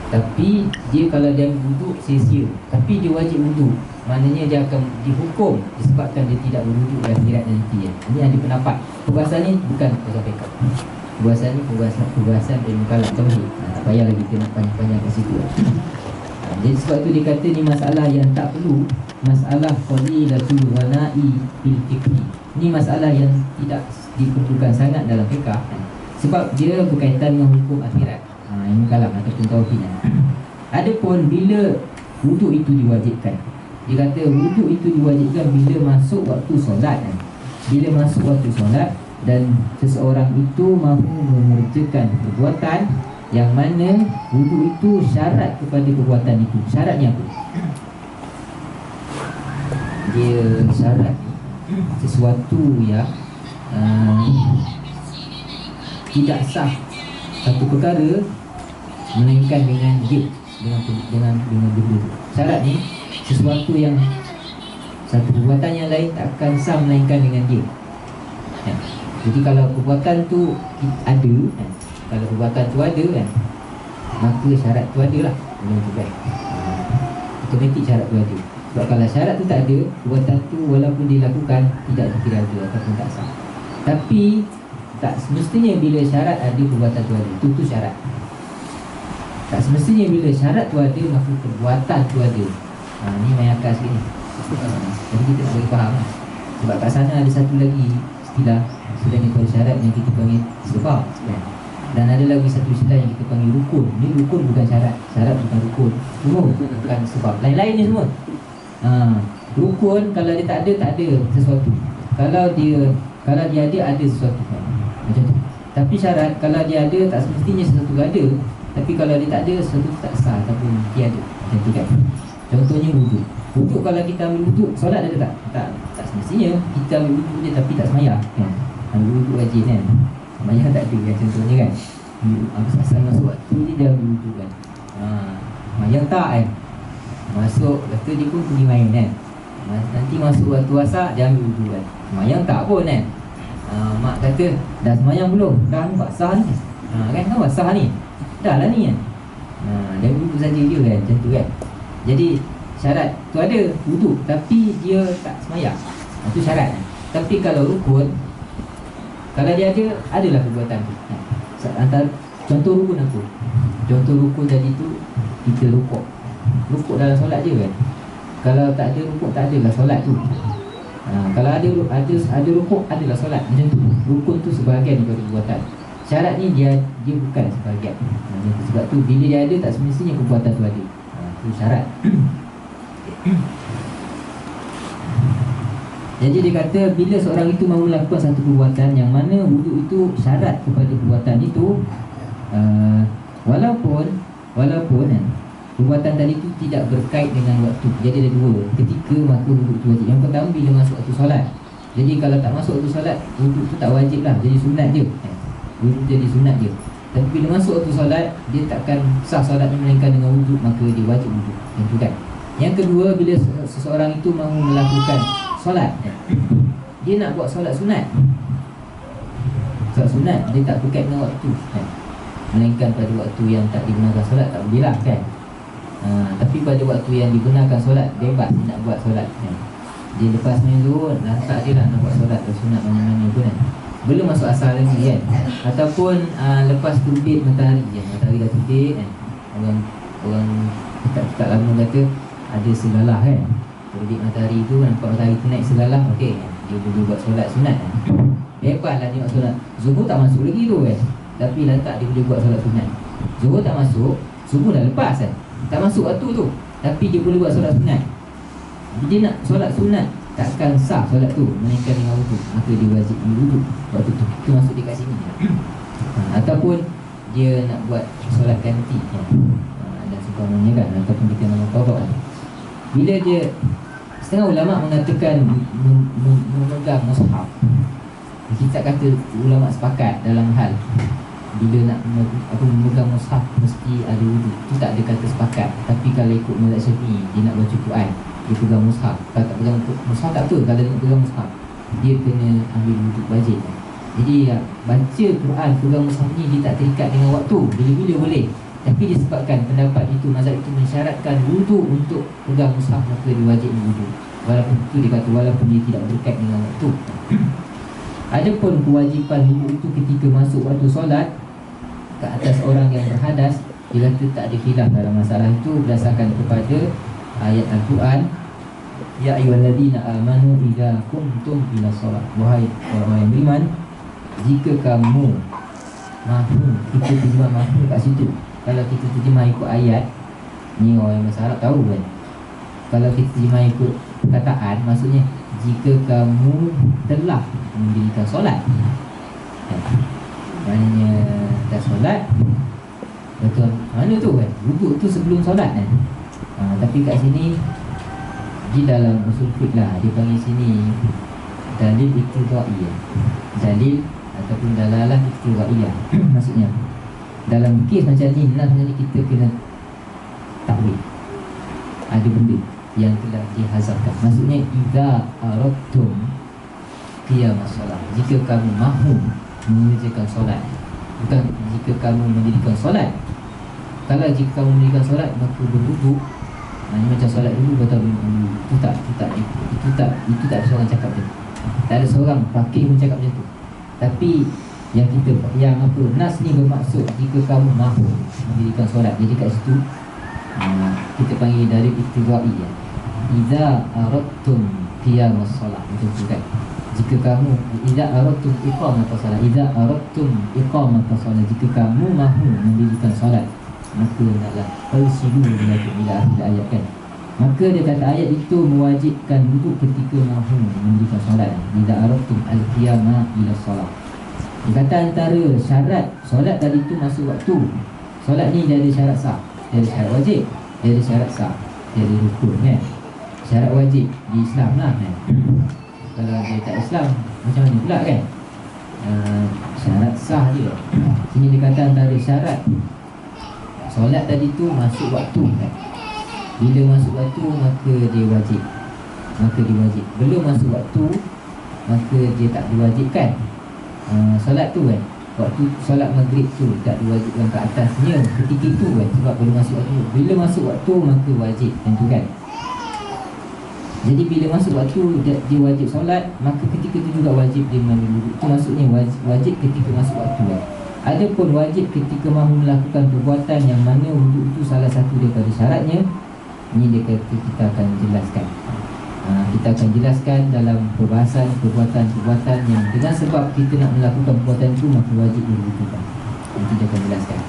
Tapi dia kalau dia ambil wuduk sia-sia, tapi dia wajib wuduk, maknanya dia akan dihukum disebabkan dia tidak berwuduk dalam akhirat nanti ya. Ini ada pendapat. Perbahasan ni bukan perbahasan fiqh. Perbahasan ni perbahasan ilmu kalam tauhid. Tak payahlah kita nak panjang-panjang kat situ. Jadi sebab itu dia kata ni masalah yang tak perlu, masalah qalilatul ghana'i fil fiqh. Ini masalah yang tidak diperlukan sangat dalam fiqh, sebab dia berkaitan dengan hukum akhirat. Ilmu kalam ataupun tauhid. Adapun bila wuduk itu diwajibkan, dia kata wuduk itu diwajibkan bila masuk waktu solat. Bila masuk waktu solat dan seseorang itu mahu mengerjakan perbuatan yang mana wuduk itu syarat kepada perbuatan itu. Syaratnya apa? Dia syarat sesuatu yang tidak sah satu perkara melainkan dengan dia, dengan benda. Syarat ni sesuatu yang satu perbuatan yang lain tak akan sah melainkan dengan dia. Jadi kalau perbuatan tu ada, kalau perbuatan tu ada kan, maka syarat tu ada lah. Otomatik syarat tu ada. Sebab kalau syarat tu tak ada, perbuatan tu walaupun dilakukan tidak dikira ada ataupun tak sah. Tapi tak semestinya bila syarat ada perbuatan tu ada. Itu syarat. Tak semestinya bila syarat tu ada maka perbuatan tu ada. Ni main akal sikit ni. Jadi kita nak bagi faham lah. Sebab kat sana ada satu lagi istilah selain daripada syarat yang kita panggil sebab. Dan ada lagi satu istilah yang kita panggil rukun. Ni rukun bukan syarat. Syarat bukan rukun. Semua bukan sebab. Lain-lain ni semua. Rukun kalau dia tak ada sesuatu. Kalau dia ada sesuatu. Macam tu. Tapi syarat kalau dia ada tak semestinya sesuatu ada. Tapi kalau dia tak ada, sesuatu tak sah ataupun tiada. Macam tu kan. Contohnya wuduk. Wuduk kalau kita ambil wuduk, solat ada tak? Tak semestinya. Kita ambil wuduk dia tapi tak semayang kan. Ambil wuduk rajin kan. Semayang tak ada kan contohnya kan. Asal masuk waktu ni dia ambil wuduk kan. Semayang tak kan. Masuk, lepas tu dia pun pergi main kan. Nanti masuk waktu asar, dia ambil wuduk kan. Semayang tak pun kan. Mak kata, dah semayang belum? Dah basah ni. Kan basah ni. Dah lah ni kan. Dia wuduk saja je kan. Macam tu kan. Jadi syarat tu ada wuduk tapi dia tak semayang. Itu syarat kan. Tapi kalau rukun, kalau dia ada, adalah perbuatan tu. Antara contoh rukun apa? Contoh rukun tadi tu kita rukuk. Rukuk dalam solat je kan. Kalau tak ada rukuk, tak adalah solat tu. Kalau ada rukuk, adalah solat. Macam tu. Rukun tu sebahagian daripada perbuatan. Syarat ni dia bukan sebahagian. Sebab tu bila dia ada tak semestinya perbuatan tu ada. Itu syarat. Jadi dia kata bila seorang itu mahu melakukan satu perbuatan yang mana wuduk itu syarat kepada perbuatan itu, walaupun kan, perbuatan tadi itu tidak berkait dengan waktu. Jadi ada dua. Ketika maka wuduk itu wajib. Yang pertama bila masuk waktu solat. Jadi kalau tak masuk waktu solat, wuduk itu tak wajib lah. Jadi sunat je. Wuduk jadi sunat je. Tapi bila masuk waktu solat, dia takkan sah solat ni melainkan dengan wuduk, maka dia wajib wuduk. Yang tu kan. Yang kedua, bila seseorang itu mahu melakukan solat, dia nak buat solat sunat. Solat sunat dia tak berkait dengan waktu kan? Melainkan pada waktu yang tak digunakan solat tak boleh lah kan. Tapi pada waktu yang digunakan solat, bebas dia nak buat solat kan? Dia lepas main zuhur, tak dia nak buat solat sunat mana-mana pun kan. Belum masuk asar lagi kan. Ataupun lepas terbit matahari kan? Matahari dah terbit kan. Orang tak lama kata ada segalah kan. Terbit matahari tu, nampak matahari tu naik segalah, okey, dia boleh buat solat sunat kan. Hebatlah dia buat solat. Zuhur tak masuk lagi tu kan. Tapi lantak dia boleh buat solat sunat. Zuhur tak masuk, subuh dah lepas kan. Tak masuk waktu tu, tapi dia boleh buat solat sunat. Dia nak solat sunat, takkan sah solat tu melainkan dengan wuduk, maka dia wajib wuduk waktu tu. Itu masuk dekat sini. Ataupun dia nak buat solat ganti kan. Dan sebagainya kan. Ataupun kita nama qada kan. Bila dia, setengah ulama mengatakan memegang mushaf. Kita kata ulama sepakat dalam hal bila nak memegang mushaf mesti ada wuduk. Itu tak ada kata sepakat. Tapi kalau ikut mazhab Syafi'i, dia nak baca Quran, dia pegang mushaf. Kalau tak pegang mushaf tak apa. Kalau dia nak pegang mushaf, dia kena ambil wuduk wajib. Jadi baca Quran, pegang mushaf ni dia tak terikat dengan waktu. Bila-bila boleh. Tapi disebabkan pendapat itu, mazhab itu mensyaratkan wudu untuk pegang mushaf, maka dia wajib wudu. Walaupun itu dia kata walaupun dia tidak berkait dengan waktu. Adapun kewajipan wudu itu ketika masuk waktu solat ke atas orang yang berhadas, dia kata tak ada khilaf dalam masalah itu berdasarkan kepada ayat Al-Quran. Ya ayyuhalladzina amanu idza qumtum ila solat. Wahai orang-orang yang beriman, jika kamu mahu, kita terjemah mahu kat situ. Kalau kita terjemah ikut ayat, ni orang yang bahasa Arab tahu kan. Kalau kita terjemah ikut perkataan, maksudnya jika kamu telah mendirikan solat, maknanya dah solat, betul, mana tu kan, wuduk tu sebelum solat kan. Tapi kat sini di dalam usul fiqh lah, dia panggil sini dalil iqtidaiyah, dalil ataupun dalalah iqtidaiyah. Maksudnya dalam kes macam ni, nas macam ni, kita kena takwil. Ada benda yang telah dihazafkan. Maksudnya idza aradtum qiyamas solat, jika kamu mahu mengerjakan solat, bukan jika kamu mendirikan solat. Kalau jika kamu mendirikan solat, maka berwuduk. Ini macam solat dulu batal dulu. Itu tak ada seorang cakap dia. Tak ada seorang fakih pun cakap macam tu. Tapi yang apa, nas ni bermaksud jika kamu mahu mendirikan solat. Jadi kat situ kita panggil dari iqtidaiyah. Idza aradtum qiyamas solat, macam tu kan. Jika kamu idza aradtum iqamatas solat, idza aradtum iqamatas solat, jika kamu mahu mendirikan solat, maka hendaklah fasilu ila akhir ayat kan. Maka dia kata ayat itu mewajibkan wuduk ketika mahu mendirikan solat. Idza aradtum al-qiyama ila solat. Dia kata antara syarat solat tadi itu masuk waktu. Solat ni dia ada syarat sah, dia ada syarat wajib, dia ada syarat sah, dia ada rukun kan. Syarat wajib di Islam lah kan. Kalau dia tak Islam, macam mana pula kan. Syarat sah dia. Sini dia kata antara syarat solat tadi tu masuk waktu kan. Bila masuk waktu maka dia wajib, Belum masuk waktu maka dia tak diwajibkan. Solat tu kan, waktu solat maghrib tu tak diwajibkan ke atasnya ketika itu kan, sebab belum masuk waktu. Bila masuk waktu maka wajib, tentu kan. Jadi bila masuk waktu dia wajib solat, maka ketika itu juga wajib dia mengambil wuduk. Itu maksudnya wajib ketika masuk waktu kan. Adapun wajib ketika mahu melakukan perbuatan yang mana wuduk itu salah satu daripada syaratnya, ini dia kata kita akan jelaskan. Kita akan jelaskan dalam perbahasan perbuatan-perbuatan yang dengan sebab kita nak melakukan perbuatan itu maka wajib diwudukkan. Nanti dia akan jelaskan.